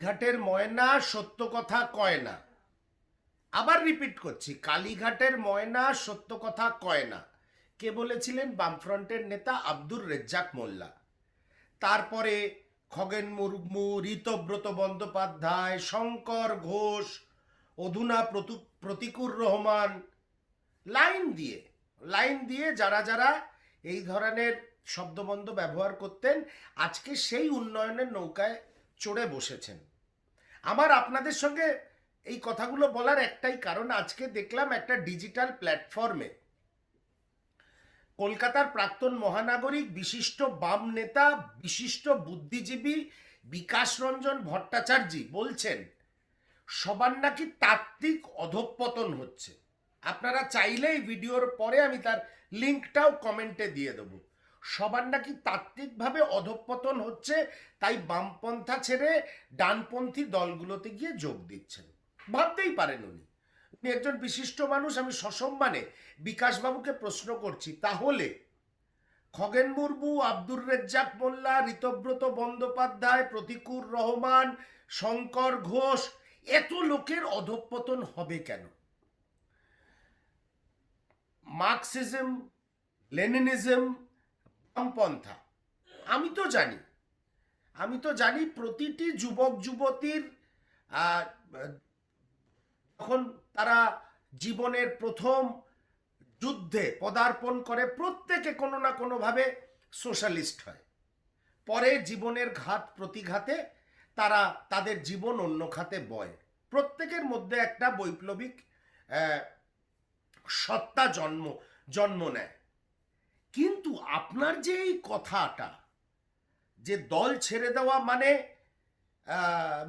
ঘাটের ময়না সত্য কথা কয় না। আবার রিপিট করছি, কালীঘাটের ময়না সত্য কথা কয় না। কে বলেছিলেন? বামফ্রন্টের নেতা আব্দুর রেজ্জাক মোল্লা। তারপরে খগেন মুর্মু, ঋতব্রত বন্দ্যোপাধ্যায়, শঙ্কর ঘোষ, অধুনা প্রতিকুর রহমান, লাইন দিয়ে লাইন দিয়ে যারা যারা এই ধরনের শব্দবন্ধ ব্যবহার করতেন, আজকে সেই উন্নয়নের নৌকায় চড়ে বসেছেন। আমার আপনাদের সঙ্গে এই কথাগুলো বলার একটাই কারণ, আজকে দেখলাম একটা ডিজিটাল প্ল্যাটফর্মে কলকাতার প্রাক্তন মহানাগরিক, বিশিষ্ট বাম নেতা, বিশিষ্ট বুদ্ধিজীবী বিকাশ রঞ্জন ভট্টাচার্য বলছেন সবার নাকি তাত্ত্বিক অধঃপতন হচ্ছে। আপনারা চাইলে এই ভিডিওর পরে আমি তার লিঙ্কটাও কমেন্টে দিয়ে দেবো। সবার নাকি তাত্ত্বিকভাবে অধঃপতন হচ্ছে, তাই বামপন্থা ছেড়ে ডানপন্থী দলগুলোতে গিয়ে যোগ দিচ্ছেন। ভাবতেই পারেন উনি একজন বিশিষ্ট মানুষ। আমি সসম্মানে বিকাশবাবুকে প্রশ্ন করছি, তাহলে খগেন মুর্মু, আব্দুর রেজ্জাক মোল্লা, ঋতব্রত বন্দ্যোপাধ্যায়, প্রতিকুর রহমান, শঙ্কর ঘোষ, এত লোকের অধঃপতন হবে কেন? মার্কসিজম, লেনিনিজম, বামপন্থা, আমি তো জানি প্রতিটি যুবক যুবতীর যখন তারা জীবনের প্রথম যুদ্ধে পদার্পণ করে, প্রত্যেকে কোনো না কোনোভাবে সোশ্যালিস্ট হয়। পরে জীবনের ঘাত প্রতিঘাতে তারা তাদের জীবন অন্য খাতে বয়। প্রত্যেকের মধ্যে একটা বৈপ্লবিক সত্তা জন্ম নেয়। কিন্তু আপনার যে এই কথাটা, যে দল ছেড়ে দেওয়া মানে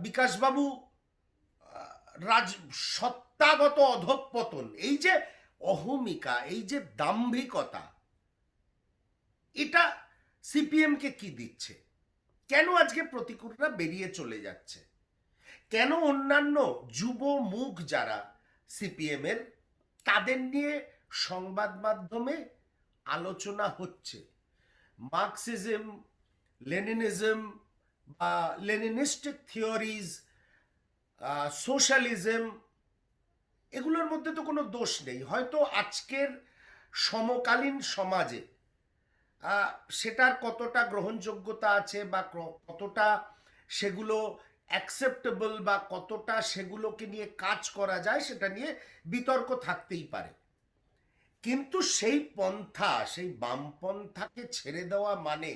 বিকাশবাবু সত্তাগত অধঃপতন, এই যে অহমিকা, এই যে দাম্ভিকতা, এটা সিপিএমকে কি দিচ্ছে? কেন আজকে প্রতিকূলরা বেরিয়ে চলে যাচ্ছে? কেন অন্যান্য যুব মুখ যারা সিপিএম এর, তাদের নিয়ে সংবাদ মাধ্যমে আলোচনা হচ্ছে? মার্কসিজম, লেনিনিজম বা লেনিনিস্টিক থিওরিজ, সোশ্যালিজম, এগুলোর মধ্যে তো কোনো দোষ নেই। হয়তো আজকের সমকালীন সমাজে সেটার কতটা গ্রহণযোগ্যতা আছে বা কতটা সেগুলো অ্যাকসেপ্টেবল বা কতটা সেগুলোকে নিয়ে কাজ করা যায়, সেটা নিয়ে বিতর্ক থাকতেই পারে। কিন্তু সেই পন্থা, সেই বামপন্থাকে ছেড়ে দেওয়া মানে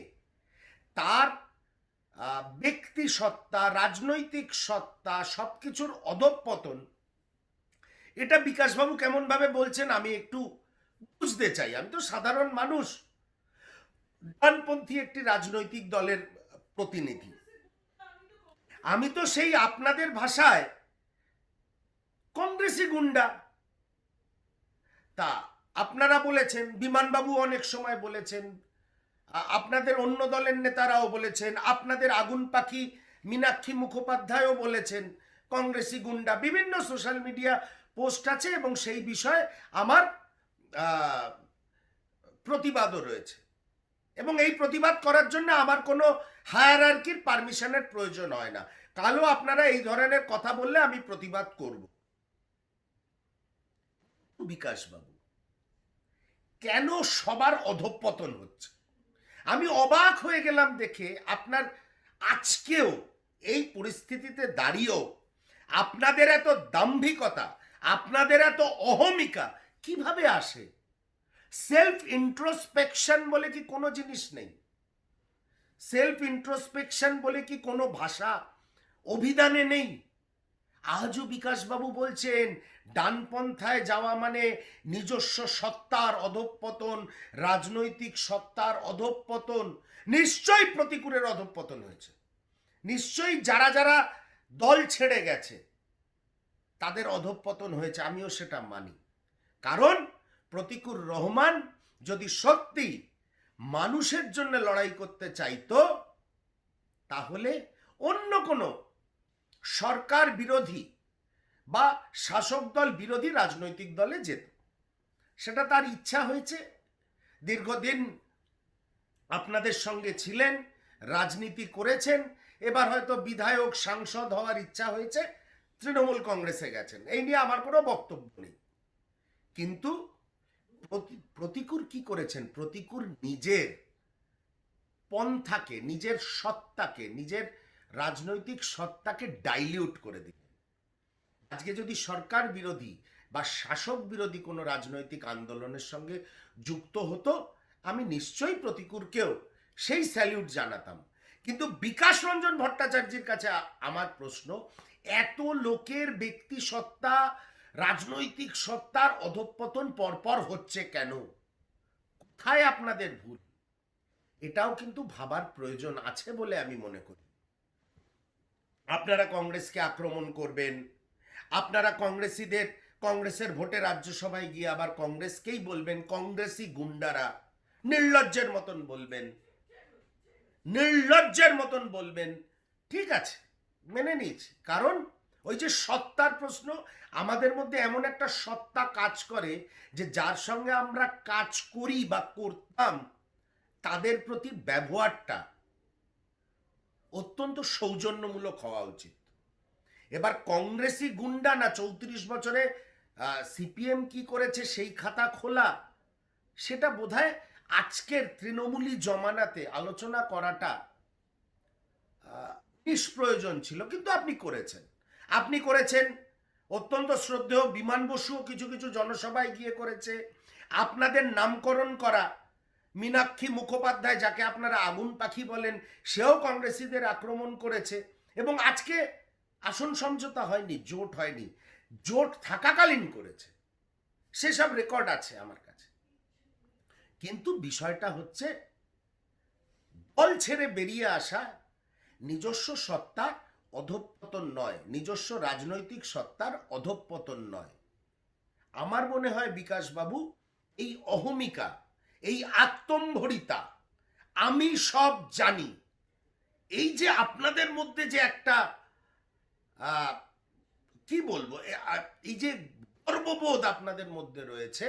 তার ব্যক্তি সত্তা, রাজনৈতিক সত্তা, সবকিছুর অধঃপতন। এটা বিকাশবাবু কেমন ভাবে বলছেন আমি একটু বুঝতে চাই। আমি তো সাধারণ মানুষ, ডানপন্থী একটি রাজনৈতিক দলের প্রতিনিধি। আমি তো সেই আপনাদের ভাষায় কংগ্রেসি গুন্ডা। তা আপনারা বলেছেন, বিমানবাবু অনেক সময় বলেছেন, আপনাদের অন্য দলের নেতারাও বলেছেন, আপনাদের আগুন পাখি মীনাক্ষী মুখোপাধ্যায়ও বলেছেন কংগ্রেসি গুন্ডা। বিভিন্ন সোশ্যাল মিডিয়া পোস্ট আছে এবং সেই বিষয়ে আমার প্রতিবাদও রয়েছে, এবং এই প্রতিবাদ করার জন্য আমার কোনো হায়ারার্কির পারমিশনের প্রয়োজন হয় না। কালও আপনারা এই ধরনের কথা বললে আমি প্রতিবাদ করব। বিকাশবাবু, কেন সবার অধঃপতন হচ্ছে? আমি অবাক হয়ে গেলাম দেখে। আপনার আজকেও এই পরিস্থিতিতে দাঁড়িয়েও আপনাদের এত দাম্ভিকতা, আপনাদের এত অহমিকা কিভাবে আসে? সেলফ ইন্ট্রোস্পেকশন বলে কি কোনো জিনিস নেই? সেলফ ইন্ট্রোস্পেকশন বলে কি কোনো ভাষা অভিধানে নেই? আজও বিকাশবাবু বলছেন ডানপন্থায় যাওয়া মানে নিজস্ব সত্তার অধঃপতন, রাজনৈতিক সত্তার অধঃপতন। নিশ্চয়ই প্রতিকূলের অধঃপতন হয়েছে, নিশ্চয়ই যারা যারা দল ছেড়ে গেছে তাদের অধঃপতন হয়েছে, আমিও সেটা মানি। কারণ প্রতিকুর রহমান যদি সত্যি মানুষের জন্য লড়াই করতে চাইতো, তাহলে অন্য কোনো সরকার বিরোধী বা শাসক দল বিরোধী রাজনৈতিক দলে যেত। সেটা তার ইচ্ছা হয়েছে। দীর্ঘদিন আপনাদের সঙ্গে ছিলেন, রাজনীতি করেছেন, এবার হয়তো বিধায়ক সাংসদ হওয়ার ইচ্ছা হয়েছে, তৃণমূল কংগ্রেসে গেছেন, এই নিয়ে আমার কোনো বক্তব্য নেই। কিন্তু প্রতিকূর কি করেছেন? প্রতিকূর নিজের পন্থাকে, নিজের সত্তাকে, নিজের রাজনৈতিক সত্তাকে ডাইলিউট করে দিলেন। আজকে যদি সরকার বিরোধী বা শাসক বিরোধী কোনো রাজনৈতিক আন্দোলনের সঙ্গে যুক্ত হতো, আমি নিশ্চয়ই প্রতিকূরকেও সেই স্যালিউট জানাতাম। কিন্তু বিকাশ রঞ্জন ভট্টাচার্যের কাছে আমার প্রশ্ন, এত লোকের ব্যক্তি সত্তা, রাজনৈতিক সত্তার অধঃপতন পরপর হচ্ছে কেন? কোথায় আপনাদের ভুল? এটাও কিন্তু ভাবার প্রয়োজন আছে বলে আমি মনে করি। আপনারা কংগ্রেসকে আক্রমণ করবেন, আপনারা কংগ্রেসের ভোটে রাজ্যসভায় গিয়ে আবার কংগ্রেসকেই বলবেন কংগ্রেসি গুন্ডারা, নির্লজ্জের মতন বলবেন, নির্লজ্জের মতন বলবেন। ঠিক আছে, মেনে নিয়েছি, কারণ ওই যে সত্তার প্রশ্ন, আমাদের মধ্যে এমন একটা সত্তা কাজ করে যে যার সঙ্গে আমরা কাজ করি বা করতাম তাদের প্রতি ব্যবহারটা অত্যন্ত সৌজন্যমূলক হওয়া উচিত। এবার কংগ্রেসি গুন্ডা না 34 বছরে সিপিএম কি করেছে সেই খাতা খোলা, সেটা বোধহয় আজকের তৃণমূলী জমানাতে আলোচনা করাটা নিষ্প্রয়োজন ছিল। কিন্তু আপনি করেছেন অত্যন্ত শ্রদ্ধেয় বিমান বসুও কিছু কিছু জনসভায় গিয়ে করেছে। আপনাদের নামকরণ করা মীনাক্ষী মুখোপাধ্যায়, যাকে আপনারা আগুন পাখি বলেন, সেও কংগ্রেসীদের আক্রমণ করেছে। এবং আজকে আসন সমঝোতা হয়নি, জোট হয়নি, জোট থাকাকালীন করেছে, সেসব রেকর্ড আছে আমার কাছে। কিন্তু বিষয়টা হচ্ছে দল ছেড়ে বেরিয়ে আসা নিজস্ব সত্তা অধঃপতন নয়, নিজস্ব রাজনৈতিক সত্তার অধঃপতন নয়। আমার মনে হয় বিকাশবাবু, এই অহমিকা, এই আত্মম্ভরিতা, আমি সব জানি, এই যে আপনাদের মধ্যে যে একটা কি বলবো, এই যে গর্ববোধ আপনাদের মধ্যে রয়েছে,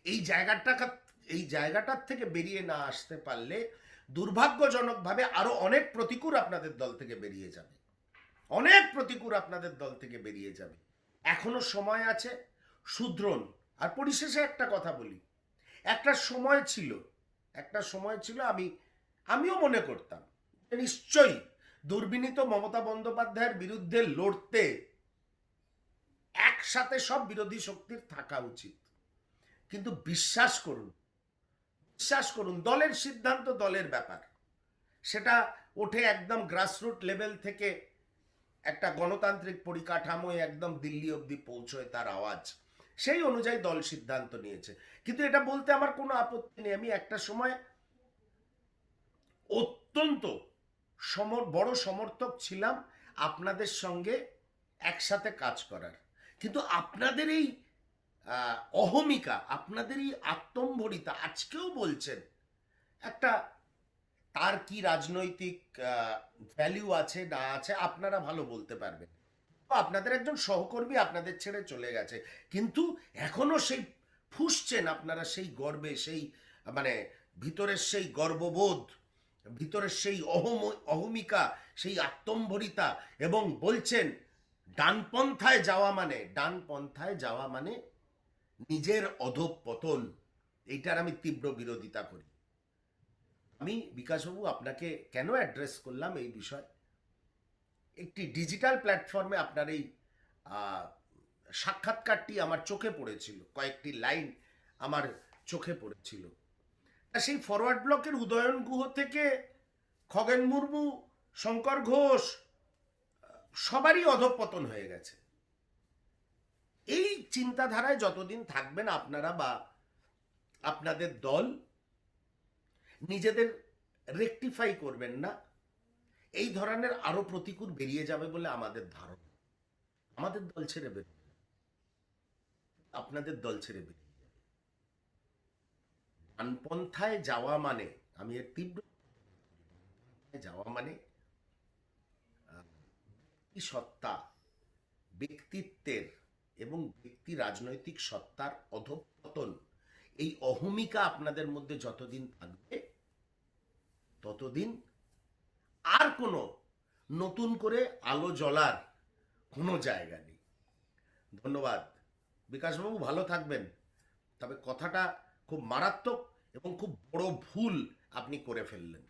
এই জায়গাটার থেকে বেরিয়ে না আসতে পারলে দুর্ভাগ্যজনকভাবে আরো অনেক প্রতিকূল আপনাদের দল থেকে বেরিয়ে যাবে, অনেক প্রতিকূল আপনাদের দল থেকে বেরিয়ে যাবে। এখনো সময় আছে, শুধরুন। আর পরিশেষে একটা কথা বলি, একটা সময় ছিল আমিও মনে করতাম নিশ্চয়ই দুর্বিনীত মমতা বন্দ্যোপাধ্যায়ের বিরুদ্ধে লড়তে একসাথে সব বিরোধী শক্তির থাকা উচিত। কিন্তু বিশ্বাস করুন, দলের সিদ্ধান্ত দলের ব্যাপার, সেটা ওঠে একদম গ্রাসরুট লেভেল থেকে একটা গণতান্ত্রিক পরিকাঠামোয় একদম দিল্লি অবধি পৌঁছয় তার আওয়াজ, সেই অনুযায়ী দল সিদ্ধান্ত নিয়েছে। কিন্তু এটা বলতে আমার কোনো আপত্তি নেই, আমি একটা সময় অত্যন্ত বড় সমর্থক ছিলাম আপনাদের সঙ্গে একসাথে কাজ করার। কিন্তু আপনাদের এই অহমিকা, আপনাদের এই আত্মম্ভরিতা, আজকেও বলছেন একটা, তার কি রাজনৈতিক ভ্যালু আছে না আছে আপনারা ভালো বলতে পারবেন। আপনাদের একজন সহকর্মী আপনাদের ছেড়ে চলে গেছে, কিন্তু এখনো সেই ফুঁসছেন আপনারা সেই গর্বে, সেই মানে ভিতরের সেই গর্ববোধ, ভিতরের সেই অহমিকা, সেই আত্মম্ভরিতা, এবং বলছেন ডানপন্থায় যাওয়া মানে নিজের অধঃপতন। এইটার আমি তীব্র বিরোধিতা করি। আমি বিকাশবাবু আপনাকে কেন অ্যাড্রেস করলাম এই বিষয়, একটি ডিজিটাল প্ল্যাটফর্মে আপনার এই সাক্ষাৎকারটি আমার চোখে পড়েছিল, কয়েকটি লাইন আমার চোখে পড়েছিল। সেই ফরওয়ার্ড ব্লকের উদয়ন গুহ থেকে খগেন মুর্মু, শঙ্কর ঘোষ, সবারই অধঃপতন হয়ে গেছে। এই চিন্তাধারায় যতদিন থাকবেন আপনারা বা আপনাদের দল, নিজেদের রেকটিফাই করবেন না, এই ধরনের আরো প্রতিকূল বেরিয়ে যাবে বলে আমাদের ধারণা। আমাদের দল ছেড়ে বেরিয়ে যাবে, আপনাদের দল ছেড়ে বেরিয়ে যাবে। ডানপন্থায় যাওয়া মানে, আমি এর তীব্র যাওয়া মানে সত্তা, ব্যক্তিত্বের এবং ব্যক্তি রাজনৈতিক সত্তার অধঃপতন। এই অহমিকা আপনাদের মধ্যে যতদিন থাকবে ততদিন আর কোনো নতুন করে আলো জ্বলার কোনো জায়গা নেই। ধন্যবাদ বিকাশবাবু, ভালো থাকবেন। তবে কথাটা খুব মারাত্মক এবং খুব বড় ভুল আপনি করে ফেললেন।